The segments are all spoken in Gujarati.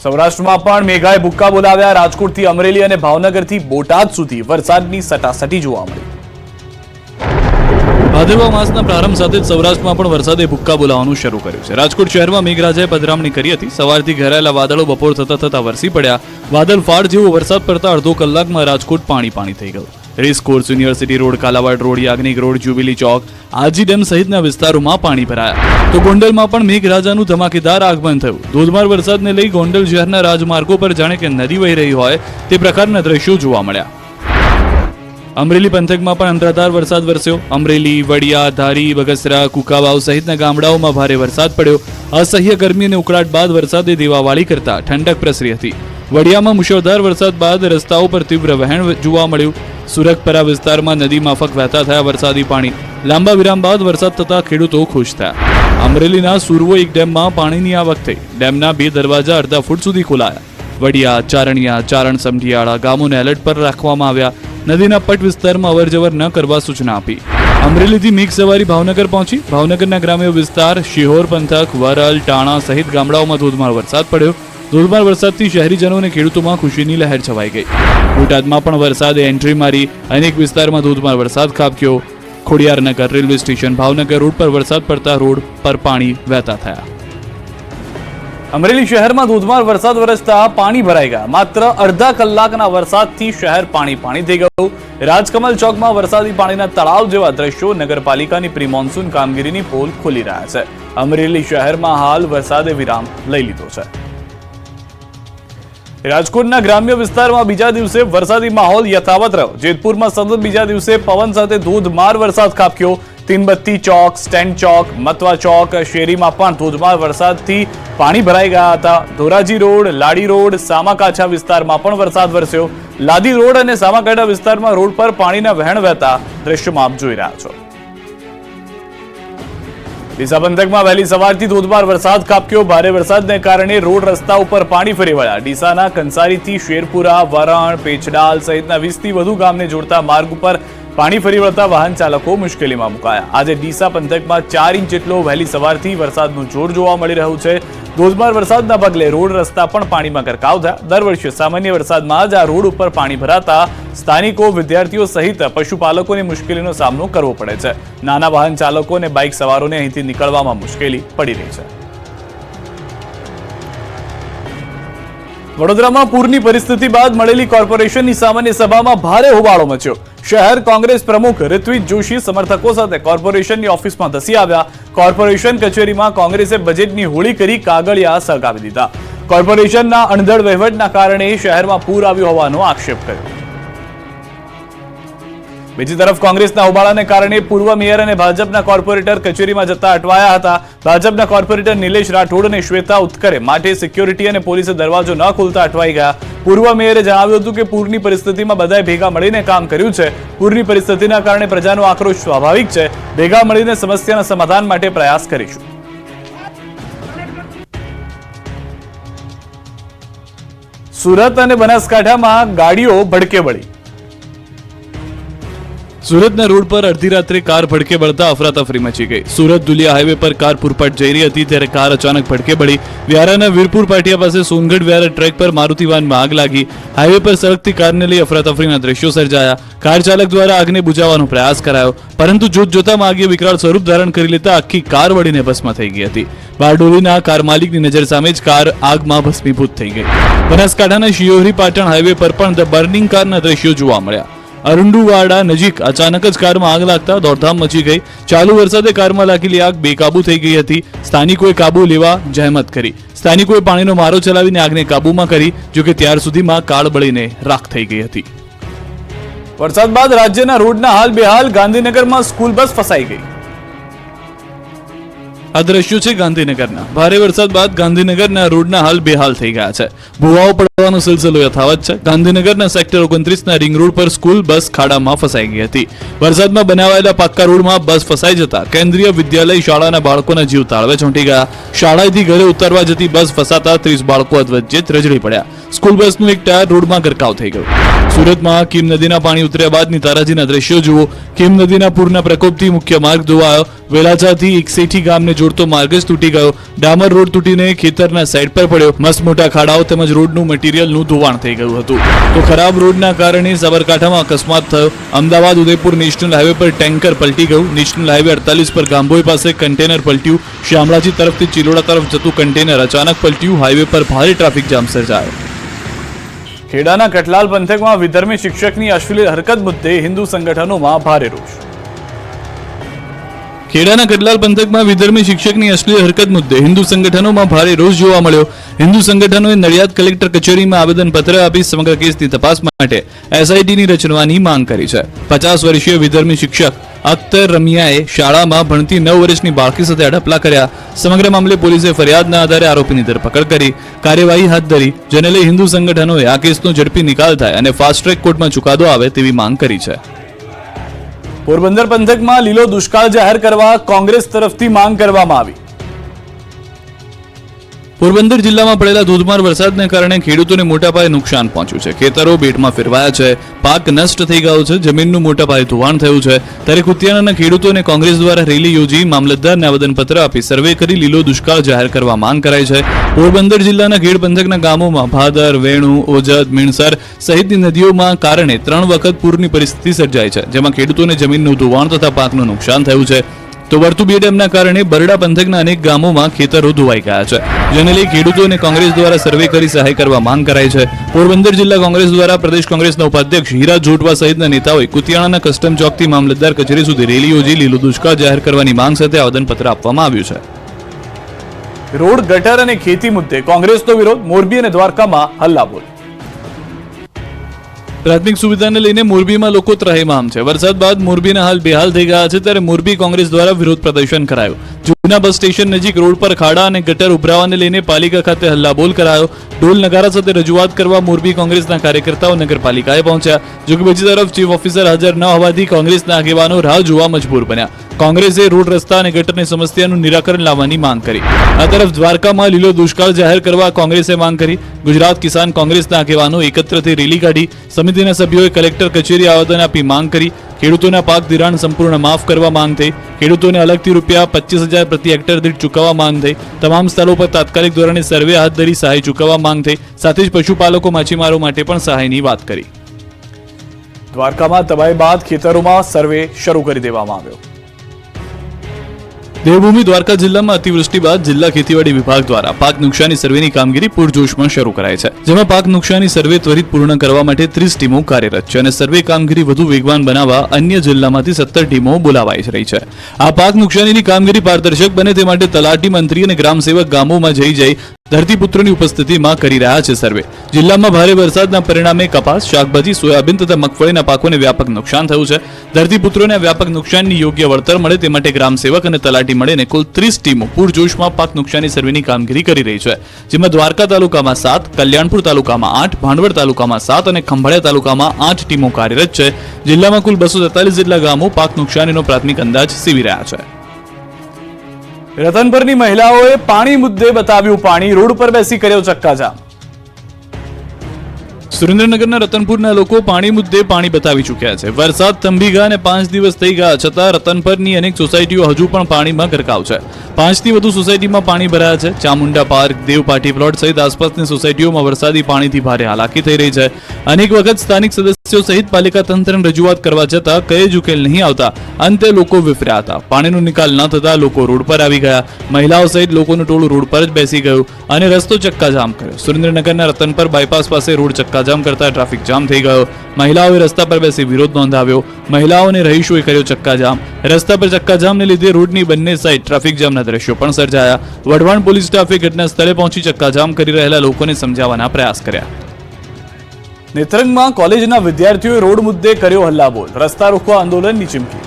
સૌરાષ્ટ્રમાં પણ મેઘાએ ભૂક્કા બોલાવ્યા. રાજકોટથી અમરેલી અને ભાવનગરથી બોટાદ સુધી વરસાદની સટાસટી જોવા મળી. ભાદરવા માસના પ્રારંભ સાથે જ સૌરાષ્ટ્રમાં પણ વરસાદે ભૂક્કા બોલાવવાનું શરૂ કર્યું છે. રાજકોટ શહેરમાં મેઘરાજાએ પધરામણી કરી હતી. સવારથી ઘેરાયેલા વાદળો બપોર થતા વરસી પડ્યા. વાદળ ફાડ જેવો વરસાદ પડતા અડધો કલાકમાં રાજકોટ પાણી થઈ ગયું. Racecourse, university road, Kalawad road, Yagnik road, jubilee Chowk, Aji dam સહિતના વિસ્તારોમાં પાણી ભરાયા. તો ગોંડલમાં પણ મેઘરાજાનું ધમાકેદાર આગમન થયું. ધોધમાર વરસાદને લઈ ગોંડલ શહેરના રાજમાર્ગો પર જાણે કે નદી વહી રહી હોય તે પ્રકારના દ્રશ્યો જોવા મળ્યા. અમરેલી પંથકમાં પણ અનરાધાર વરસાદ વરસ્યો. અમરેલી, વડિયા, ધારી, બગસરા, કુકાવાવ સહિતના ગામડાઓમાં ભારે વરસાદ પડ્યો. અસહ્ય ગરમી અને ઉકળાટ બાદ વરસાદે દેવાવાળી કરતા ઠંડક પ્રસરી હતી. વડિયામાં મુશળધાર વરસાદ બાદ રસ્તાઓ પર તીવ્ર વહેણ જોવા મળ્યું. સુરતપરા વિસ્તારમાં નદી માફક વહેતા થયા વરસાદી પાણી. લાંબા વિરામ બાદ વરસાદ થતા ખેડૂતો ખુશ થયા. અમરેલીના સુરવો એક ડેમમાં પાણીની આવક થઈ. ડેમના 2 દરવાજા અડધા ફૂટ સુધી ખોલાયા. વડિયા, ચારણિયા, ચારણ સમઢિયાળા ગામોને એલર્ટ પર રાખવામાં આવ્યા. નદીના પટ વિસ્તારમાં અવરજવર ન કરવા સૂચના આપી. અમરેલીથી મેઘ સવારી ભાવનગર પહોંચી. ભાવનગરના ગ્રામ્ય વિસ્તાર, શિહોર પંથક, વરલ, ટાણા સહિત ગામડાઓમાં ધોધમાર વરસાદ પડ્યો. ધોધમાર વરસાદથી શહેરીજનો અને ખેડૂતોમાં ખુશીની લહેર છવાઈ ગઈ. બોટાદમાં પણ વરસાદે એન્ટ્રી મારી. અનેક વિસ્તારમાં ધોધમાર વરસાદ ખાબક્યો. Khodiyarnagar railway station, Bhavnagar road પર વરસાદ પડતા રોડ પર પાણી વહેતા થયા. અમરેલી શહેરમાં ધોધમાર વરસાદ વરસતા પાણી ભરાઈ ગયા. માત્ર અડધા કલાકના વરસાદથી શહેર પાણી થઈ ગયું. રાજકમલ ચોકમાં વરસાદી પાણીના તળાવ જેવા દ્રશ્યો નગરપાલિકાની પ્રી મોન્સૂન કામગીરીની પોલ ખોલી રહ્યા છે. અમરેલી શહેરમાં હાલ વરસાદે વિરામ લઈ લીધો છે. રાજકોટના ગ્રામ્ય વિસ્તારમાં બીજા દિવસે વરસાદી માહોલ યથાવત રહ્યો. જેતપુરમાં સતત બીજા દિવસે પવન સાથે ધોધમાર વરસાદ ખાબક્યો. તીનબત્તી ચોક, સ્ટેન્ડ ચોક, મતવા ચોક, શેરીમાં પણ ધોધમાર વરસાદથી પાણી ભરાઈ ગયા હતા. ધોરાજી રોડ, લાડી રોડ, સામાકાંઠા વિસ્તારમાં પણ વરસાદ વરસ્યો. લાદી રોડ અને સામાકાંઠા વિસ્તારમાં રોડ પર પાણીના વહેણ વહેતા દ્રશ્યોમાં આપ જોઈ રહ્યા છો. ડીસા પંથકમાં વહેલી સવારથી ધોધમાર વરસાદ ખાબક્યો. ભારે વરસાદને કારણે રોડ રસ્તા ઉપર પાણી ફરી વળ્યા. ડીસાના કંસારીથી શેરપુરા, વરણ, પેચડાલ સહિતના 20 થી વધુ ગામને જોડતા માર્ગ ઉપર પાણી ફરી વળતા વાહન ચાલકો મુશ્કેલીમાં મુકાયા. આજે ડીસા પંથકમાં 4 ઇંચ જેટલો વહેલી સવારથી વરસાદનું જોર જોવા મળી રહ્યું છે. ધોધમાર વરસાદના પગલે રોડ રસ્તા પણ પાણીમાં ગરકાવ થયા. દર વર્ષે સામાન્ય વરસાદમાં જ આ રોડ ઉપર પાણી ભરાતા સ્થાનિકો, વિદ્યાર્થીઓ સહિત પશુપાલકોને મુશ્કેલીનો સામનો કરવો પડે છે. નાના વાહન ચાલકો અને બાઇક સવારોને અહીંથી નીકળવામાં મુશ્કેલી પડી રહી છે. વડોદરામાં પૂરની પરિસ્થિતિ બાદ મળેલી કોર્પોરેશનની સામાન્ય સભામાં ભારે હોબાળો મચ્યો. શહેર કોંગ્રેસ પ્રમુખ ઋત્વિજ જોશી સમર્થકો સાથે કોર્પોરેશનની ઓફિસમાં ધસી આવ્યા. કોર્પોરેશન કચેરીમાં કોંગ્રેસે બજેટની હોળી કરી કાગળિયા સળગાવી દીધા. કોર્પોરેશનના અણધડ વહીવટના કારણે શહેરમાં પૂર આવ્યું હોવાનો આક્ષેપ કર્યો. બીજી તરફ કોંગ્રેસના હોબાળાને કારણે પૂર્વ મેયર અને ભાજપના કોર્પોરેટર કચેરીમાં જતા અટવાયા હતા. ભાજપના કોર્પોરેટર નિલેશ રાઠોડ અને શ્વેતા ઉત્કરે માટે સિક્યોરિટી અને પોલીસે દરવાજો ન ખોલતા અટવાઈ ગયા. પૂર્વ મેયરે જણાવ્યું હતું કે પૂરની પરિસ્થિતિમાં બધાએ ભેગા મળીને કામ કર્યું છે. પૂરની પરિસ્થિતિના કારણે પ્રજાનો આક્રોશ સ્વાભાવિક છે. ભેગા મળીને સમસ્યાના સમાધાન માટે પ્રયાસ કરીશું. સુરત અને બનાસકાંઠામાં ગાડીઓ ભડકે બળી. સુરતના રોડ પર અડધી રાત્રે કાર ભડકે બળતા અફરાતફરી મચી ગઈ. સુરત દુલિયા હાઈવે પર કાર પૂરપાટ જઈ રહી હતી ત્યારે કાર અચાનક ભડકે બળી. વ્યારાના વીરપુર પાટિયા પાસે સોનગઢ વ્યારા ટ્રેક પર મારુતિ વાનમાં આગ લાગી. હાઈવે પર સળગતી કારને લઈ અફરાતફરીના દ્રશ્યો સર્જાયા. કાર ચાલક દ્વારા આગને બુઝાવવાનો પ્રયાસ કરાયો, પરંતુ જોતજોતામાં આગે વિકરાળ સ્વરૂપ ધારણ કરી લેતા આખી કાર બળીને ભસ્મ થઈ ગઈ હતી. બારડોલીના કાર માલિકની નજર સામે જ કાર આગમાં ભસ્મીભૂત થઈ ગઈ. બનાસકાંઠાના શિયોરી પાટણ હાઈવે પર પણ ધ બર્નિંગ કારના દ્રશ્યો જોવા મળ્યા. અરુંડુવાડા નજીક અચાનક જ કારમાં આગ લાગતા દોડધામ મચી ગઈ. ચાલુ વરસાદે કારમાં લાગેલી આગ બેકાબુ થઈ ગઈ હતી. સ્થાનિકોએ કાબુ લેવા જહેમત કરી. સ્થાનિકોએ પાણીનો મારો ચલાવીને આગને કાબુમાં કરી, જોકે ત્યાર સુધીમાં કાર બળીને રાખ થઈ ગઈ હતી. વરસાદ બાદ રાજ્યના રોડના હાલ બેહાલ. ગાંધીનગરમાં સ્કૂલ બસ ફસાઈ ગઈ. આ દ્રશ્યો છે ગાંધીનગરના. ભારે વરસાદ બાદ ગાંધીનગરના રોડના હાલ બેહાલ થઈ ગયા છે. ભૂવાઓ પડવાનો સિલસિલો યથાવત છે. ગાંધીનગરના સેક્ટર 29ના રિંગ રોડ પર સ્કૂલ બસ ખાડામાં ફસાઈ ગઈ હતી. વરસાદમાં બનાવાયેલા પાક્કા રોડમાં બસ ફસાઈ જતા કેન્દ્રીય વિદ્યાલય શાળાના બાળકોના જીવ તાળવે ચોંટી ગયા. શાળાએથી ઘરે ઉતરવા જતી બસ ફસાતા 30 બાળકો અધવચ્ચે ત્રજડી પડ્યા. સ્કૂલ બસનું એક ટાયર રોડમાં ગરકાવ થઈ ગયું. સુરતમાં કીમ નદીના પાણી ઉતર્યા બાદની તારાજીના દ્રશ્યો જુઓ. કીમ નદીના પૂરના પ્રકોપથી મુખ્ય માર્ગ ધોવાયો. વેલાચાથી એકસેઠી ગામને જોડતો માર્ગ જ તૂટી ગયો. ડામર રોડ તૂટીને ખેતરના સાઈડ પર પડ્યો. મસ્ત મોટા ખાડાઓ તેમજ રોડનું મટીરીયલનું ધોવાણ થઈ ગયું હતું. તો ખરાબ રોડના કારણે સાબરકાંઠામાં અકસ્માત થયો. અમદાવાદ ઉદયપુર નેશનલ હાઈવે પર ટેન્કર પલટી ગયું. નેશનલ હાઈવે 48 પર ગાંભોઈ પાસે કન્ટેનર પલટ્યું. શામળાજી તરફથી ચિલોડા તરફ જતું કન્ટેનર અચાનક પલટ્યું. હાઈવે પર ભારે ટ્રાફિક જામ સર્જાયો. ખેડાના કટલાલ પંથકમાં વિધર્મી શિક્ષકની અશ્લીલ હરકત મુદ્દે હિન્દુ સંગઠનોમાં ભારે રોષ. ખેડાના કટલાલ પંથકમાં વિધર્મી શિક્ષકની અશ્લીલ હરકત મુદ્દે હિન્દુ સંગઠનોમાં ભારે રોષ જોવા મળ્યો. હિન્દુ સંગઠનોએ નડિયાદ કલેક્ટર કચેરીમાં આવેદનપત્ર આપી સમગ્ર કેસની તપાસ માટે એસઆઈટીની રચવાની માંગ કરી છે. 50 વર્ષીય વિધર્મી શિક્ષક અખ્તર રમિયાએ શાળામાં ભણતી 9 વર્ષની બાળકી સાથે અડપલા કર્યા. સમગ્ર મામલે પોલીસે ફરિયાદના આધારે આરોપીની ધરપકડ કરી કાર્યવાહી હાથ ધરી. જેને લઈ હિન્દુ સંગઠનોએ આ કેસનો ઝડપી નિકાલ થાય અને ફાસ્ટ ટ્રેક કોર્ટમાં ચુકાદો આવે તેવી માંગ કરી છે. પોરબંદર પંથકમાં લીલો દુષ્કાળ જાહેર કરવા કોંગ્રેસ તરફથી માંગ કરવામાં આવી. પોરબંદર જિલ્લામાં પડેલા ધોધમાર વરસાદને કારણે ખેડૂતોને મોટા પાયે નુકસાન પહોંચ્યું છે. ખેતરો બેટમાં ફેરવાયા છે. પાક નષ્ટ થઈ ગયો છે. જમીનનું મોટા પાયે ધોવાણ થયું છે. ત્યારે કુતિયાણાના ખેડૂતોને કોંગ્રેસ દ્વારા રેલી યોજી મામલતદારને આવેદનપત્ર આપી સર્વે કરી લીલો દુષ્કાળ જાહેર કરવા માંગ કરાઈ છે. પોરબંદર જિલ્લાના ખેડ પંથકના ગામોમાં ભાદર, વેણુ, ઓજદ, મીણસર સહિતની નદીઓમાં કારણે 3 વખત પૂરની પરિસ્થિતિ સર્જાઈ છે. જેમાં ખેડૂતોને જમીનનું ધોવાણ તથા પાકનું નુકસાન થયું છે. તો વર્તુ બે ડેમના કારણે બરડા પંથકના અનેક ગામોમાં ખેતરો ધોવાઈ ગયા છે. જેને લઈ ખેડૂતોને કોંગ્રેસ દ્વારા સર્વે કરી સહાય કરવા માંગ કરાઈ છે. પોરબંદર જિલ્લા કોંગ્રેસ દ્વારા પ્રદેશ કોંગ્રેસના ઉપાધ્યક્ષ હીરા જોટવા સહિતના નેતાઓએ કુતિયાણાના કસ્ટમ ચોકથી મામલતદાર કચેરી સુધી રેલી યોજી લીલો દુષ્કાળ જાહેર કરવાની માંગ સાથે આવેદનપત્ર આપવામાં આવ્યું છે. રોડ, ગટર અને ખેતી મુદ્દે કોંગ્રેસનો વિરોધ. મોરબી અને દ્વારકામાં હલ્લાબોલ. પ્રાથમિક સુવિધાને લઈને મોરબીમાં લોકો ત્રાહિમામ છે. વરસાદ બાદ મોરબીના હાલ બેહાલ થઈ ગયા છે. ત્યારે મોરબી કોંગ્રેસ દ્વારા વિરોધ પ્રદર્શન કરાયું. જૂના બસ સ્ટેશન નજીક રોડ પર ખાડા અને ગટર ઉભરાવાને લઈને પાલિકા ખાતે હલ્લાબોલ કરાયો. ઢોલ નગારા સાથે રજૂઆત કરવા મોરબી કોંગ્રેસના કાર્યકર્તાઓ નગરપાલિકાએ પહોંચ્યા. જોકે બીજી તરફ ચીફ ઓફિસર હાજર ન હોવાથી કોંગ્રેસના આગેવાનો રાહ જોવા મજબૂર બન્યા. કોંગ્રેસે રોડ, રસ્તા અને ગટરની સમસ્યાનું નિરાકરણ લાવવાની માંગ કરી. આ તરફ દ્વારકામાં લીલો દુષ્કાળ જાહેર કરવા કોંગ્રેસે માંગ કરી. ગુજરાત કિસાન કોંગ્રેસના આગેવાનો એકત્ર થઈ રેલી કાઢી. સમિતિના સભ્યોએ કલેક્ટર કચેરી આવેદન આપી માંગ કરી. ખેડૂતોના પાક ધિરાણ સંપૂર્ણ માફ કરવા માંગ થઈ. ખેડૂતોને અલગથી રૂપિયા 25,000 પ્રતિ હેક્ટર દીઠ ચૂકવવા માંગ થઈ. તમામ સ્થળો પર તાત્કાલિક ધોરણે સર્વે હાથ ધરી સહાય ચૂકવવા માંગ થઈ. સાથે જ પશુપાલકો, માછીમારો માટે પણ સહાયની વાત કરી. દ્વારકામાં તબાહી બાદ ખેતરોમાં સર્વે શરૂ કરી દેવામાં આવ્યો. દેવભૂમિ દ્વારકા જિલ્લામાં અતિવૃષ્ટિ બાદ જિલ્લા ખેતીવાડી વિભાગ દ્વારા પાક નુકસાની સર્વેની કામગીરી પૂરજોશમાં શરૂ કરાઈ છે. જેમાં પાક નુકસાની સર્વે ત્વરિત પૂર્ણ કરવા માટે 30 ટીમો કાર્યરત છે અને સર્વે કામગીરી વધુ વેગવાન બનાવવા અન્ય જિલ્લામાંથી 17 ટીમો બોલાવાઈ રહી છે. આ પાક નુકસાનીની કામગીરી પારદર્શક બને તે માટે તલાટી, મંત્રી અને ગ્રામસેવક ગામોમાં જઈ ધરતીપુત્રોની ઉપસ્થિતિમાં કરી રહ્યા છે સર્વે. જિલ્લામાં ભારે વરસાદના પરિણામે કપાસ, શાકભાજી, સોયાબીન તથા મગફળીના પાકોને વ્યાપક નુકસાન થયું છે. ધરતીપુત્રોને વ્યાપક નુકસાનની યોગ્ય વળતર મળે તે માટે ગ્રામસેવક અને તલાટી મળીને કુલ 30 ટીમો પૂરજોશમાં પાક નુકસાની સર્વેની કામગીરી કરી રહી છે. જેમાં દ્વારકા તાલુકામાં 7, કલ્યાણપુર તાલુકામાં 8, ભાંડવડ તાલુકામાં 7 અને ખંભાળિયા તાલુકામાં 8 ટીમો કાર્યરત છે. જિલ્લામાં કુલ 243 જેટલા ગામો પાક નુકસાનીનો પ્રાથમિક અંદાજ સીવી રહ્યા છે. રતનપરની મહિલાઓએ પાણી મુદ્દે બતાવ્યું પાણી. રોડ પર બેસી કર્યો ચક્કાજામ. સુરેન્દ્રનગરના રતનપુરના લોકો પાણી મુદ્દે પાણી બતાવી ચૂક્યા છે. વરસાદ થંભી ગયા અને 5 દિવસ થઈ ગયા છતાં રતનપરની અનેક સોસાયટીઓ હજુ પણ પાણીમાં ગરકાવ છે. 5 થી વધુ સોસાયટીમાં પાણી ભરાયા છે. ચામુંડા પાર્ક, દેવપાટી પ્લોટ સહિત આસપાસની સોસાયટીઓમાં વરસાદી પાણીથી ભારે હાલાકી થઈ રહી છે. અનેક વખત સ્થાનિક સદસ્યો સહિત પાલિકા તંત્રને રજૂઆત કરવા છતાં કઈ જ ઉકેલ નહીં આવતા અંતે લોકો વિફર્યા હતા. પાણીનો નિકાલ ન થતા લોકો રોડ પર આવી ગયા. મહિલાઓ સહિત લોકોનું ટોળું રોડ પર જ બેસી ગયું અને રસ્તો ચક્કાજામ કર્યો. સુરેન્દ્રનગરના રતનપર બાયપાસ પાસે રોડ ચક્કાજામ કરતા ટ્રાફિક જામ થઈ ગયો. મહિલાઓએ રસ્તા પર બેસી વિરોધ નોંધાવ્યો. મહિલાઓને રહીશોએ કર્યો ચક્કાજામ. રસ્તા પર ચક્કાજામને લીધે રોડની બંને સાઈડ ટ્રાફિક જામના દ્રશ્યો પણ સર્જાયા. વઢવાણ પોલીસ સ્ટાફે ઘટના સ્થળે પહોંચી ચક્કાજામ કરી રહેલા લોકોને સમજાવવાના પ્રયાસ કર્યા. નેત્રંગમાં કોલેજના વિદ્યાર્થીઓએ રોડ મુદ્દે કર્યો હલ્લાબોલ. રસ્તા રોકવા આંદોલનની ચીમકી.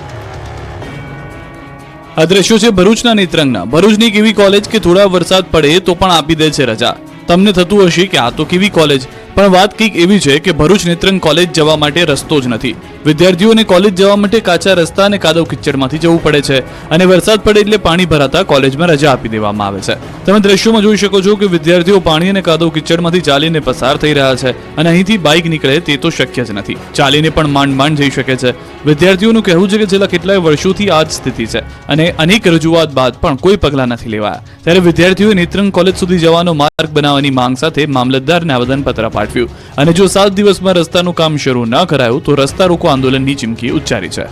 આ દ્રશ્યો છે ભરૂચના નેત્રંગના. ભરૂચની કેવી કોલેજ કે થોડા વરસાદ પડે તો પણ આપી દે છે રજા. તમને થતું હશે કે આ તો કેવી કોલેજ, પણ વાત કંઈક એવી છે કે ભરૂચ નેત્રંગ કોલેજ જવા માટે રસ્તો જ નથી. વિદ્યાર્થીઓને કોલેજ જવા માટે કાચા રસ્તા અને કાદવ કિચડમાંથી જવું પડે છે અને વરસાદ પડે એટલે પાણી ભરાતા કોલેજમાં રજા આપી દેવામાં આવે છે. તમે દ્રશ્યોમાં જોઈ શકો છો કે વિદ્યાર્થીઓ પાણી અને કાદવ કિચડમાંથી ચાલીને પસાર થઈ રહ્યા છે અને અહીંથી બાઇક નીકળે તે તો શક્ય જ નથી. ચાલીને પણ માંડ જઈ શકે છે. વિદ્યાર્થીઓનું કહેવું છે કે છેલ્લા કેટલાય વર્ષોથી આ જ સ્થિતિ છે અને અનેક રજૂઆત બાદ પણ કોઈ પગલાં નથી લેવાયા. ત્યારે વિદ્યાર્થીઓએ નેત્રંગ કોલેજ સુધી જવાનો માર્ગ બનાવવાની માંગ સાથે મામલતદારને આવેદનપત્ર પાઠવ્યું અને જો 7 દિવસમાં રસ્તાનું કામ શરૂ ન કરાયું તો રસ્તા રોકો આંદોલનની ચીમકી ઉચ્ચારી છે.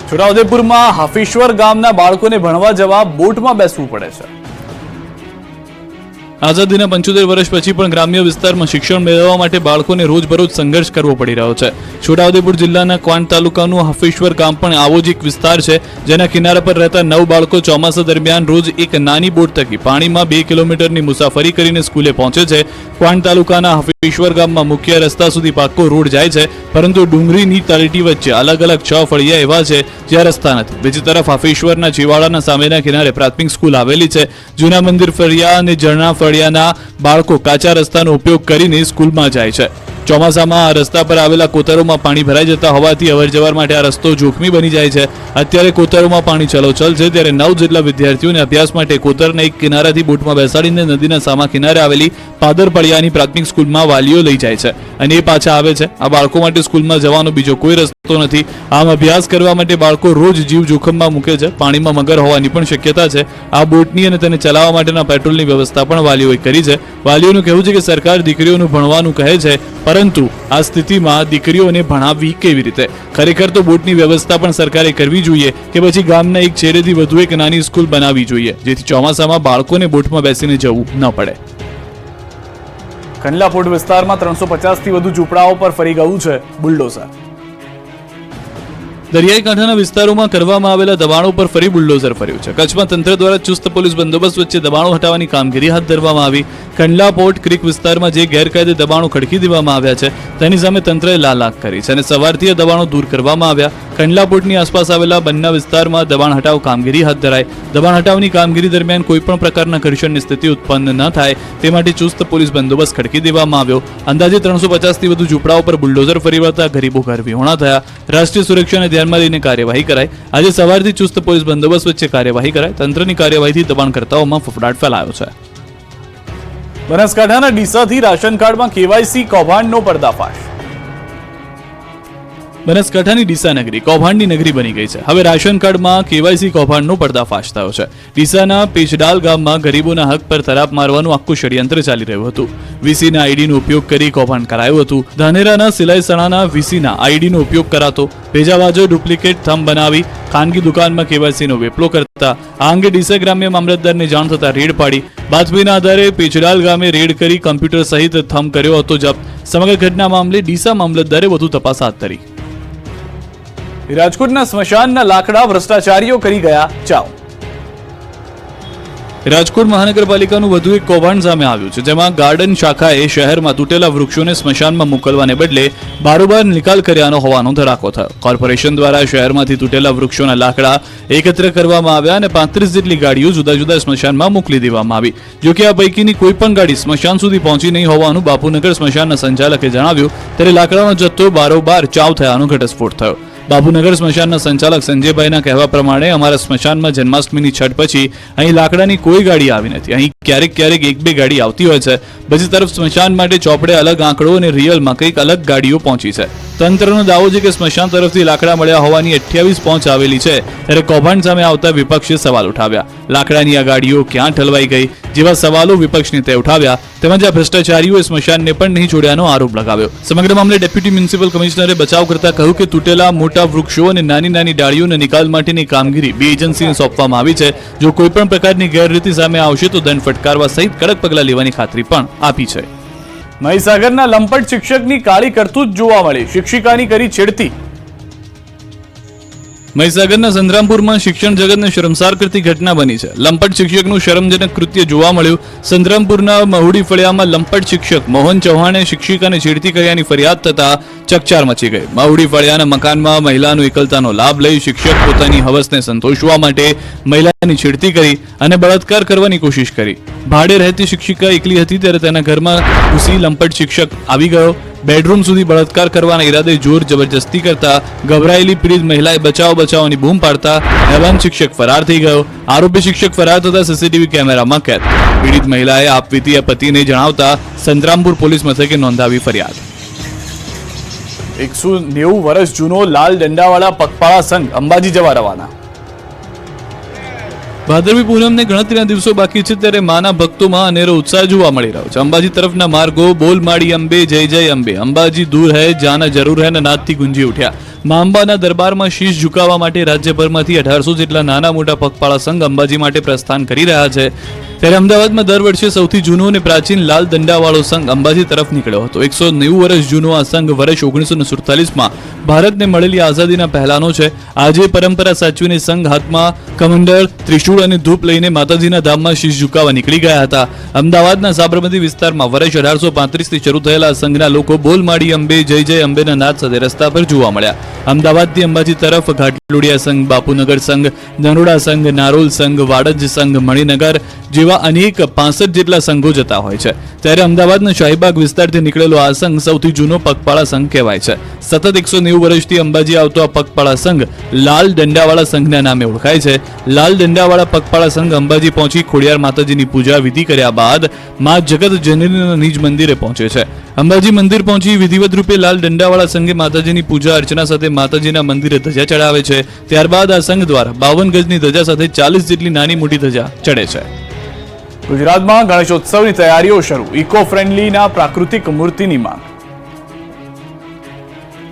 છોટાઉદેપુરમાં હાફીશ્વર ગામના બાળકોને ભણવા જવા બોટમાં બેસવું પડે છે. આઝાદીના 75 વર્ષ પછી પણ ગ્રામ્ય વિસ્તારમાં શિક્ષણ મેળવવા માટે બાળકોને રોજબરોજ સંઘર્ષ કરવો પડી રહ્યો છે. છોટાઉદેપુર જિલ્લાના ક્વાંટ તાલુકાનું હાફીશ્વર ગામ પણ આવો જ એક વિસ્તાર છે, જેના કિનારા પર રહેતા 9 બાળકો ચોમાસા દરમિયાન રોજ એક નાની બોટ થકી પાણીમાં 2 કિલોમીટરની મુસાફરી કરીને સ્કૂલે પહોંચે છે. ક્વાંટ તાલુકાના હાફીશ્વર ગામમાં મુખ્ય રસ્તા સુધી પાક્કો રોડ જાય છે, પરંતુ ડુંગરીની તળેટી વચ્ચે અલગ અલગ 6 ફળિયા એવા છે જ્યાં રસ્તા નથી. બીજી તરફ હાફીશ્વરના ચીવાડાના સામેના કિનારે પ્રાથમિક સ્કૂલ આવેલી છે. જૂના મંદિર ફળિયા અને ઝરણા ફળિયાના બાળકો કાચા રસ્તાનો ઉપયોગ કરીને સ્કૂલમાં જાય છે. ચોમાસામાં આ રસ્તા પર આવેલા કોતરોમાં પાણી ભરાઈ જતા હોવાથી અવરજવર માટે આ રસ્તો જોખમી બની જાય છે. અત્યારે કોતરોમાં પાણી ચલોચલ છે, ત્યારે 9 જેટલા વિદ્યાર્થીઓને અભ્યાસ માટે કોતરના એક કિનારાથી બોટમાં બેસાડીને નદીના સામા કિનારે આવેલી પાદરપળિયાની પ્રાથમિક સ્કૂલમાં વાલીઓ લઈ જાય છે અને એ પાછા આવે છે. આ બાળકો માટે સ્કૂલમાં જવાનો બીજો કોઈ રસ્તો નથી. આમ અભ્યાસ કરવા માટે બાળકો રોજ જીવ જોખમમાં મૂકે છે. પાણીમાં મગર હોવાની પણ શક્યતા છે. આ બોટની અને તેને ચલાવવા માટેના પેટ્રોલની વ્યવસ્થા પણ વાલીઓએ કરી છે. વાલીઓનું કહેવું છે કે સરકાર દીકરીઓનું ભણવાનું કહે છે, પરંતુ આ સ્થિતિમાં દીકરીઓને ભણાવવી કેવી રીતે? ખરેખર તો બોટની વ્યવસ્થા પણ સરકારે કરવી જોઈએ કે પછી ગામના એક છેડેથી વધુ એક નાની સ્કૂલ બનાવવી જોઈએ, જેથી ચોમાસામાં બાળકોને બોટમાં બેસીને જવું ન પડે. કંડલા વિસ્તારમાં 350 થી વધુ ઝૂંપડાઓ પર ફરી ગયું છે બુલડોઝર. દરિયાઈ કાંઠાના વિસ્તારોમાં કરવામાં આવેલા દબાણો પર ફરી બુલડોઝર ફર્યું છે. કચ્છમાં તંત્ર દ્વારા ચુસ્ત પોલીસ બંદોબસ્ત વચ્ચે દબાણો હટાવવાની કામગીરી હાથ ધરવામાં આવી. કંડલા પોર્ટ ક્રીક વિસ્તારમાં જે ગેરકાયદે દબાણો ખડકી દેવામાં આવ્યા છે તેની સામે તંત્રએ લાલાક કરી છે અને સવારથી આ દબાણો દૂર કરવામાં આવ્યા. કંડલા પોર્ટની આસપાસ આવેલા બંને વિસ્તારમાં દબાણ હટાવ કામગીરી હાથ ધરાઈ. દબાણ હટાવની કામગીરી દરમિયાન કોઈપણ પ્રકારના ઘર્ષણની સ્થિતિ ઉત્પન્ન ન થાય તે માટે ચુસ્ત પોલીસ બંદોબસ્ત ખડકી દેવામાં આવ્યો. અંદાજે 350 થી વધુ ઝૂંપડાઓ પર બુલડોઝર ફરી વળતા ગરીબો ઘર વિહોણા થયા. રાષ્ટ્રીય સુરક્ષાને ધ્યાનમાં લઈને કાર્યવાહી કરાઈ. આજે સવારથી ચુસ્ત પોલીસ બંદોબસ્ત વચ્ચે કાર્યવાહી કરાઈ. તંત્રની કાર્યવાહીથી દબાણકર્તાઓમાં ફફડાટ ફેલાયો છે. બનાસકાંઠાના ડીસાથી રાશન કાર્ડમાં કેવાયસી કૌભાંડનો પર્દાફાશ. બનાસકાંઠાની ડીસા નગરી કૌભાંડની નગરી બની ગઈ છે. હવે રાશન કાર્ડમાં કેવાયસી કૌભાંડનો પર્દાફાશ થયો છે. ડીસાના પેચડાલ ગામમાં ગરીબોના હક પર તરાપ મારવાનું આખું ષડયંત્ર ચાલી રહ્યું હતું. વીસીના આઈડીનો ઉપયોગ કરી કૌભાંડ કરાયું હતું. ધાનેરાના સિલાઈસણાના વીસીના આઈડીનો ઉપયોગ કરાતો. ભેજાબાજો ડુપ્લિકેટ થંબ બનાવી ખાનગી દુકાનમાં કેવાયસીનો વેપલો કરતા. આ અંગે ડીસા ગ્રામ્ય મામલતદારને જાણ થતા રેડ પાડી. બાતમીના આધારે પેચડાલ ગામે રેડ કરી કમ્પ્યુટર સહિત થંબ કર્યો હતો જપ્ત. સમગ્ર ઘટના મામલે ડીસા મામલતદારે વધુ તપાસ હાથ ધરી. રાજકોટના સ્મશાનના લાકડા ભ્રષ્ટાચારીઓ કરી ગયા ચાવ. રાજકોટ મહાનગરપાલિકાનું વધુ એક કૌભાંડ સામે આવ્યું છે, જેમાં ગાર્ડન શાખાએ શહેરમાં તૂટેલા વૃક્ષોને સ્મશાનમાં મોકલવાને બદલે બારોબાર નિકાલ કર્યાનો હોવાનો ધડાકો થયો. કોર્પોરેશન દ્વારા શહેરમાંથી તૂટેલા વૃક્ષોના લાકડા એકત્ર કરવામાં આવ્યા અને 35 જેટલી ગાડીઓ જુદા જુદા સ્મશાનમાં મોકલી દેવામાં આવી. જોકે આ પૈકીની કોઈ પણ ગાડી સ્મશાન સુધી પહોંચી નહીં હોવાનું બાપુનગર સ્મશાનના સંચાલકે જણાવ્યું. ત્યારે લાકડાનો જથ્થો બારોબાર ચાવ થયાનો ઘટસ્ફોટ થયો. બાપુનગર સ્મશાનના સંચાલક સંજયભાઈના કહેવા પ્રમાણે અમારા સ્મશાનમાં જન્માષ્ટમીની છઠ પછી અહીં લાકડાની કોઈ ગાડી આવી નથી. અહીં ક્યારેક 1-2 ગાડી આવતી હોય છે. બીજી તરફ સ્મશાન માટે ચોપડે અલગ આંકડો અને રિયલમાં કંઈક અલગ ગાડીઓ પહોંચી છે. તંત્રનો દાવો છે કે સ્મશાન તરફથી લાકડા મળ્યા હોવાની 28 પહોંચ આવેલી છે. ત્યારે કૌભાંડ સામે આવતા વિપક્ષે સવાલ ઉઠાવ્યા. લાકડાની આ ગાડીઓ ક્યાં ઠલવાઈ ગઈ જેવા સવાલો વિપક્ષ નેતાએ ઉઠાવ્યા. તેમજ આ ભ્રષ્ટાચારીઓએ સ્મશાનને પણ નહીં છોડ્યાનો આરોપ લગાવ્યો. સમગ્ર મામલે ડેપ્યુટી મ્યુનિસિપલ કમિશનરે બચાવ કરતા કહ્યું કે તૂટેલા મોટા વૃક્ષો અને નાની નાળીઓના નિકાલ માટેની કામગીરી 2 એજન્સીને સોંપવામાં આવી છે. જો કોઈ પણ પ્રકારની ગેરરીતિ સામે આવશે તો દંડ ફટકારવા સહિત કડક પગલાં લેવાની ખાતરી પણ આપી છે. મહીસાગરના લંપટ શિક્ષકની કાળી કરતૂત જોવા મળી. શિક્ષિકાની કરી છેડતી. મહીસાગરના સંતરામપુરમાં શિક્ષણ જગતને શરમસાર કરતી ઘટના બની છે. લંપટ શિક્ષકનું શરમજનક કૃત્ય જોવા મળ્યું. સંતરામપુરના મહુડી ફળિયામાં લંપટ શિક્ષક મોહન ચૌહાણે શિક્ષિકાને છેડતી કર્યાની ફરિયાદ થતા ચકચાર મચી ગઈ. મહુડી ફળિયાના મકાનમાં મહિલાનો એકલતાનો લાભ લઈ શિક્ષક પોતાની હવસને સંતોષવા માટે મહિલાની છેડતી કરી અને બળાત્કાર કરવાની કોશિશ કરી. ભાડે રહેતી શિક્ષિકા એકલી હતી ત્યારે તેના ઘરમાં ઘૂસી લંપટ શિક્ષક આવી ગયો. બેડરૂમ સુધી બળાત્કાર કરવાના ઈરાદે જોર જબરજસ્તી કરતા ગભરાયેલી પીડિત મહિલાએ બચાવો બચાવોની બૂમ પાડતા હેવાન શિક્ષક ફરાર થઈ ગયો. આરોપી શિક્ષક ફરાર થતા સીસીટીવી કેમેરામાં કેદ. પીડિત મહિલાએ આપવીતી પતિને જણાવતા સંતરામપુર પોલીસ મથકે નોંધાવી ફરિયાદ. 190 વર્ષ જૂનો લાલ દંડાવાળા પગપાળા સંઘ અંબાજી જવા રવાના. ભાદરવી પૂનમને ગણતરીના દિવસો બાકી છે ત્યારે માના ભક્તોમાં અનેરો ઉત્સાહ જોવા મળી રહ્યો છે. અંબાજી તરફના માર્ગો બોલ માડી અંબે જય જય અંબે, અંબાજી દૂર હૈ જાના જરૂર હૈ ના નાદથી ગુંજી ઉઠ્યા. મા અંબાના દરબારમાં શીશ ઝુકાવવા માટે રાજ્યભરમાંથી 1800 જેટલા નાના મોટા પગપાળા સંઘ અંબાજી માટે પ્રસ્થાન કરી રહ્યા છે. ત્યારે અમદાવાદમાં દર વર્ષે સૌથી જૂનો અને પ્રાચીન લાલ દંડાવાળો સંઘ અંબાજી તરફ નીકળ્યો હતો. 190 વર્ષ જૂનો આ સંઘ વર્ષ 1947માં ભારતને મળેલી આઝાદીના પહેલાનો છે. આજે પરંપરા સાચવીને સંઘ હાથમાં કમંડળ, ત્રિશૂળ અને ધૂપ લઈને માતાજીના ધામમાં શીશ ઝુકાવવા નીકળી ગયા હતા. અમદાવાદના સાબરમતી વિસ્તારમાં વર્ષ 1835થી શરૂ થયેલા આ સંઘના લોકો બોલ માડી અંબે જય જય અંબેના નાદ સાથે રસ્તા પર જોવા મળ્યા. અમદાવાદથી અંબાજી તરફ ઘાટલોડિયા સંઘ, બાપુનગર સંઘ, નરોડા સંઘ, નારોલ સંઘ, વાડજ સંઘ, મણિનગર જેવા અનેક 65 જેટલા સંઘો જતા હોય છે. ત્યારે અમદાવાદના શાહીબાગ વિસ્તારથી નીકળેલો આ સંઘ સૌથી જૂનો પગપાળા સંઘ કહેવાય છે. સતત 190 વર્ષથી અંબાજી આવતો આ પગપાળા સંઘ લાલ દંડાવાળા સંઘના નામે ઓળખાય છે. લાલ દંડાવાળા પગપાળા સંઘ અંબાજી પહોંચી ખોડિયાર માતાજીની પૂજા વિધિ કર્યા બાદ મા જગત જનનીના નિજ મંદિરે પહોંચે છે. અંબાજી મંદિર પહોંચી વિધિવત રૂપે લાલ દંડાવાળા સંઘે માતાજીની પૂજા અર્ચના સાથે માતાજીના મંદિરે ધજા ચડાવે છે. ત્યારબાદ આ સંઘ દ્વારા 52 ગજની ધજા સાથે 40 જેટલી નાની મોટી ધજા ચડે છે. ગુજરાતમાં ગણેશોત્સવની તૈયારીઓ શરૂ, ઇકો ફ્રેન્ડલીના પ્રાકૃતિક મૂર્તિની માંગ.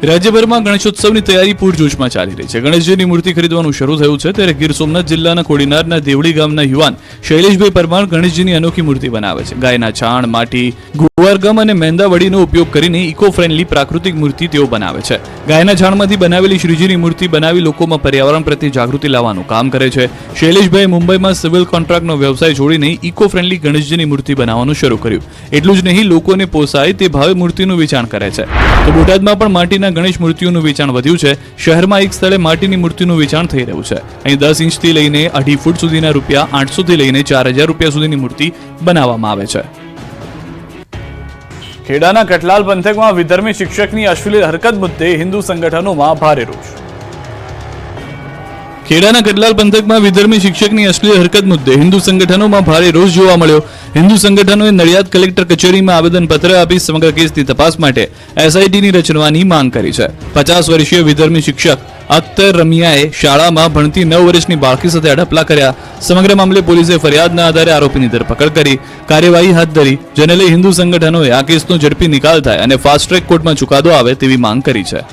રાજ્યભરમાં ગણેશોત્સવની તૈયારી પૂરજોશમાં ચાલી રહી છે. ગણેશજીની મૂર્તિ ખરીદવાનું શરૂ થયું છે ત્યારે ગીર સોમનાથ જિલ્લાના કોડીનારના દેવડી ગામના યુવાન શૈલેષભાઈ પરમાર ગણેશજીની અનોખી મૂર્તિ બનાવે છે. ગાયના છાણ, માટી, ગુવારગમ અને મેંદાવડીનો ઉપયોગ કરીને ઇકો ફ્રેન્ડલી પ્રાકૃતિક મૂર્તિ તેઓ બનાવે છે. ગાયના છાણમાંથી બનાવેલી શ્રીજીની મૂર્તિ બનાવી લોકોમાં પર્યાવરણ પ્રત્યે જાગૃતિ લાવવાનું કામ કરે છે. શૈલેષભાઈએ મુંબઈમાં સિવિલ કોન્ટ્રાક્ટનો વ્યવસાય છોડીને ઇકો ફ્રેન્ડલી ગણેશજીની મૂર્તિ બનાવવાનું શરૂ કર્યું. એટલું જ નહીં, લોકોને પોસાય તે ભાવે મૂર્તિનું વેચાણ કરે છે. તો બોટાદમાં પણ માટીના ગણેશ મૂર્તિઓનું વેચાણ વધ્યું છે. શહેરમાં એક સ્થળે માટીની મૂર્તિનું વેચાણ થઈ રહ્યું છે. અહીં 10 ઇંચથી લઈને 2.5 ફૂટ સુધીના રૂપિયા 800 થી લઈને 4000 રૂપિયા સુધીની મૂર્તિ બનાવવામાં આવે છે. ખેડાના કટલાલ પંથકમાં વિધર્મી શિક્ષકની અશ્લીલ હરકત મુદ્દે હિન્દુ સંગઠનોમાં ભારે રોષ. ખેડાના કટલાલ પંથકમાં વિધર્મી શિક્ષકની અશ્લીલ હરકત મુદ્દે હિન્દુ સંગઠનોમાં ભારે રોષ જોવા મળ્યો. હિન્દુ સંગઠનોએ નડિયાદ કલેક્ટર કચેરીમાં આવેદનપત્ર આપી સમગ્ર કેસની તપાસ માટે એસઆઈટીની રચવાની માંગ કરી છે. 50 વર્ષીય વિધર્મી શિક્ષક અખ્તર રમિયાએ શાળામાં ભણતી 9 વર્ષની બાળકી સાથે અડપલા કર્યા. સમગ્ર મામલે પોલીસે ફરિયાદના આધારે આરોપીની ધરપકડ કરી કાર્યવાહી હાથ ધરી. જેને લઈ હિન્દુ સંગઠનોએ આ કેસનો ઝડપી નિકાલ થાય અને ફાસ્ટ ટ્રેક કોર્ટમાં ચુકાદો આવે તેવી માંગ કરી છે.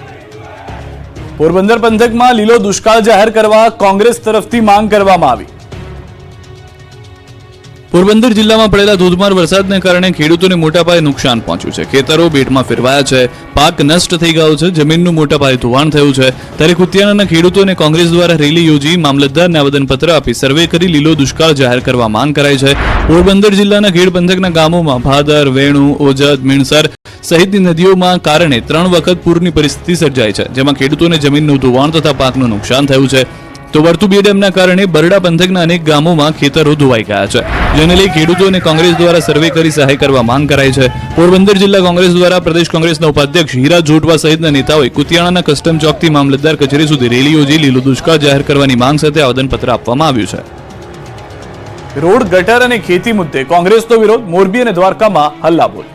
પોરબંદર પંથકમાં લીલો દુષ્કાળ જાહેર કરવા કોંગ્રેસ તરફથી માંગ કરવામાં આવી. પોરબંદર જિલ્લામાં પડેલા ધોધમાર વરસાદને કારણે ખેડૂતોને મોટા પાયે નુકસાન પહોંચ્યું છે. ખેતરો બેટમાં ફેરવાયા છે, પાક નષ્ટ થઈ ગયો છે, જમીનનું મોટા પાયે ધોવાણ થયું છે. ત્યારે કુતિયાણાના ખેડૂતોને કોંગ્રેસ દ્વારા રેલી યોજી મામલતદારને આવેદનપત્ર આપી સર્વે કરી લીલો દુષ્કાળ જાહેર કરવા માંગ કરાઈ છે. પોરબંદર જિલ્લાના ખેડ પંથકના ગામોમાં ભાદર, વેણુ, ઓજદ, મીણસર સહિતની નદીઓમાં કારણે 3 વખત પૂરની પરિસ્થિતિ સર્જાઈ છે, જેમાં ખેડૂતોને જમીનનું ધોવાણ તથા પાકનું નુકસાન થયું છે. તો વર્તુ બે ડેમના કારણે બરડા પંથકના અનેક ગામોમાં ખેતરો ધોવાઈ ગયા છે. જેને લઈ ખેડૂતોને કોંગ્રેસ દ્વારા સર્વે કરી સહાય કરવા માંગ કરાઈ છે. પોરબંદર જિલ્લા કોંગ્રેસ દ્વારા પ્રદેશ કોંગ્રેસના ઉપાધ્યક્ષ હીરા જોટવા સહિતના નેતાઓએ કુતિયાણાના કસ્ટમ ચોકથી મામલતદાર કચેરી સુધી રેલી યોજી લીલો દુષ્કાળ જાહેર કરવાની માંગ સાથે આવેદનપત્ર આપવામાં આવ્યું છે. રોડ, ગટર અને ખેતી મુદ્દે કોંગ્રેસનો વિરોધ, મોરબી અને દ્વારકામાં હલ્લાબોલ.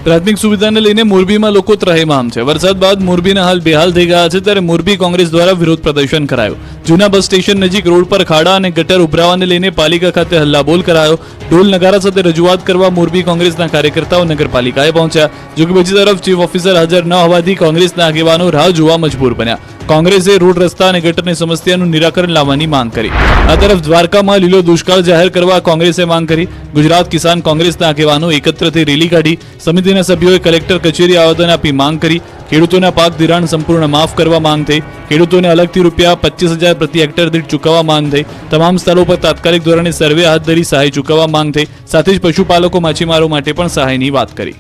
પ્રાથમિક સુવિધાને લઈને મોરબીમાં લોકો ત્રાહિમામ છે. વરસાદ બાદ મોરબીના હાલ બેહાલ થઈ ગયા છે. ત્યારે મોરબી કોંગ્રેસ દ્વારા વિરોધ પ્રદર્શન કરાયું. જૂના બસ સ્ટેશન નજીક રોડ પર ખાડા અને ગટર ઉભરાવાને લઈને પાલિકા ખાતે હલ્લાબોલ કરાયો. ઢોલ નગારા સાથે રજૂઆત કરવા મોરબી કોંગ્રેસના કાર્યકર્તાઓ નગરપાલિકાએ પહોંચ્યા. જોકે બીજી તરફ ચીફ ઓફિસર હાજર ન હોવાથી કોંગ્રેસના આગેવાનો રાહ જોવા મજબૂર બન્યા. કોંગ્રેસે રોડ, રસ્તા અને ગટરની સમસ્યાનું નિરાકરણ લાવવાની માંગ કરી. આ તરફ દ્વારકામાં લીલો દુષ્કાળ જાહેર કરવા કોંગ્રેસે માંગ કરી. ગુજરાત કિસાન કોંગ્રેસના આગેવાનો એકત્ર થઈ રેલી કાઢી. સમિતિના સભ્યોએ કલેક્ટર કચેરી આવેદન આપી માંગ કરી. ખેડૂતોના પાક ધિરાણ સંપૂર્ણ માફ કરવા માંગ થઈ. ખેડૂતોને અલગથી રૂપિયા 25,000 પ્રતિ હેક્ટર દીઠ ચૂકવવા માંગ થઈ. તમામ સ્થળો પર તાત્કાલિક ધોરણે સર્વે હાથ ધરી સહાય ચૂકવવા માંગ થઈ. સાથે જ પશુપાલકો, માછીમારો માટે પણ સહાયની વાત કરી.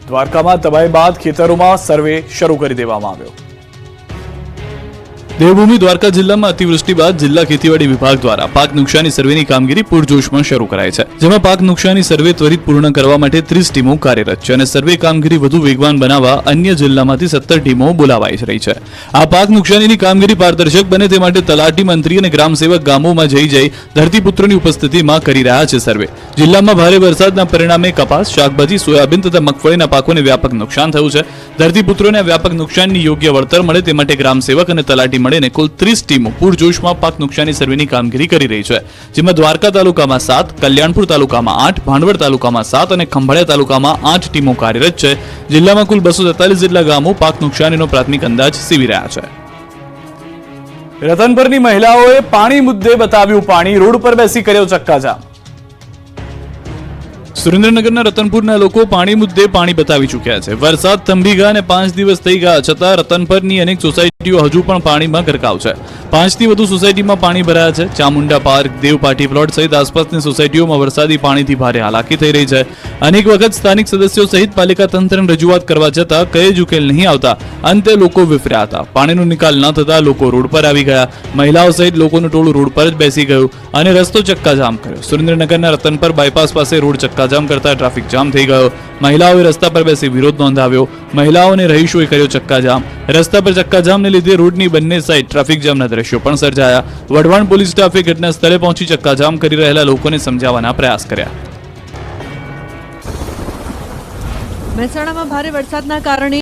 દ્વારકામાં તબાહી બાદ ખેતરોમાં સર્વે શરૂ કરી દેવામાં આવ્યો. દેવભૂમિ દ્વારકા જિલ્લામાં અતિવૃષ્ટિ બાદ જિલ્લા ખેતીવાડી વિભાગ દ્વારા પાક નુકસાની સર્વેની કામગીરી પૂરજોશમાં શરૂ કરાઈ છે, જેમાં પાક નુકસાની સર્વે ત્વરિત પૂર્ણ કરવા માટે 30 ટીમો કાર્યરત છે અને સર્વે કામગીરી વધુ વેગવાન બનાવવા અન્ય જિલ્લામાંથી 17 ટીમો બોલાવાઈ રહી છે. આ પાક નુકસાનીની કામગીરી પારદર્શક બને તે માટે તલાટી, મંત્રી અને ગ્રામસેવક ગામોમાં જઈ ધરતીપુત્રોની ઉપસ્થિતિમાં કરી રહ્યા છે સર્વે. જિલ્લામાં ભારે વરસાદના પરિણામે કપાસ, શાકભાજી, સોયાબીન તથા મગફળીના પાકોને વ્યાપક નુકસાન થયું છે. ધરતીપુત્રોને આ વ્યાપક નુકસાનની યોગ્ય વળતર મળે તે માટે ગ્રામસેવક અને તલાટી મળીને કુલ 30 ટીમો પૂરજોશમાં પાક નુકસાની સર્વેની કામગીરી કરી રહી છે, જેમાં દ્વારકા તાલુકામાં 7, કલ્યાણપુર તાલુકામાં 8, ભાંડવડ તાલુકામાં 7 અને ખંભાળિયા તાલુકામાં 8 ટીમો કાર્યરત છે. જિલ્લામાં કુલ 243 જેટલા ગામો પાક નુકસાનીનો પ્રાથમિક અંદાજ સીવી રહ્યા છે. રતનપરની મહિલાઓએ પાણી મુદ્દે બતાવ્યું પાણી, રોડ પર બેસી કર્યો ચક્કાજામ. સુરેન્દ્રનગરના રતનપુરના લોકો પાણી મુદ્દે પાણી બતાવી ચૂક્યા છે. વરસાદ થંભી ગયા અને 5 દિવસ થઈ ગયા છતાં રતનપરની અનેક સોસાયટીઓ હજુ પણ પાણીમાં ગરકાવ છે. 5 થી વધુ સોસાયટીમાં પાણી ભરાયા છે. ચામુંડા પાર્ક, દેવપાટી પ્લોટ સહિત આસપાસની સોસાયટીઓમાં વરસાદી પાણીથી ભારે હાલાકી થઈ રહી છે. અનેક વખત સ્થાનિક સદસ્યો સહિત પાલિકા તંત્રને રજૂઆત કરવા છતાં કઈ જ ઉકેલ નહીં આવતા અંતે લોકો વિફર્યા હતા. પાણીનો નિકાલ ન થતા લોકો રોડ પર આવી ગયા. મહિલાઓ સહિત લોકોનું ટોળું રોડ પર જ બેસી ગયું અને રસ્તો ચક્કાજામ કર્યો. સુરેન્દ્રનગરના રતનપર બાયપાસ પાસે રોડ ચક્કાજામ કરતા ટ્રાફિક જામ થઈ ગયો. મહિલાઓએ રસ્તા પર બેસી વિરોધ નોંધાવ્યો. મહિલાઓને રહીશોએ કર્યો ચક્કાજામ. રસ્તા પર ચક્કાજામને લીધે રોડની બંને સાઈડ ટ્રાફિક જામના દ્રશ્યો પણ સર્જાયા. વઢવાણ પોલીસ સ્ટાફે ઘટના સ્થળે પહોંચી ચક્કાજામ કરી રહેલા લોકોને સમજાવવાના પ્રયાસ કર્યા. મહેસાણામાં ભારે વરસાદના કારણે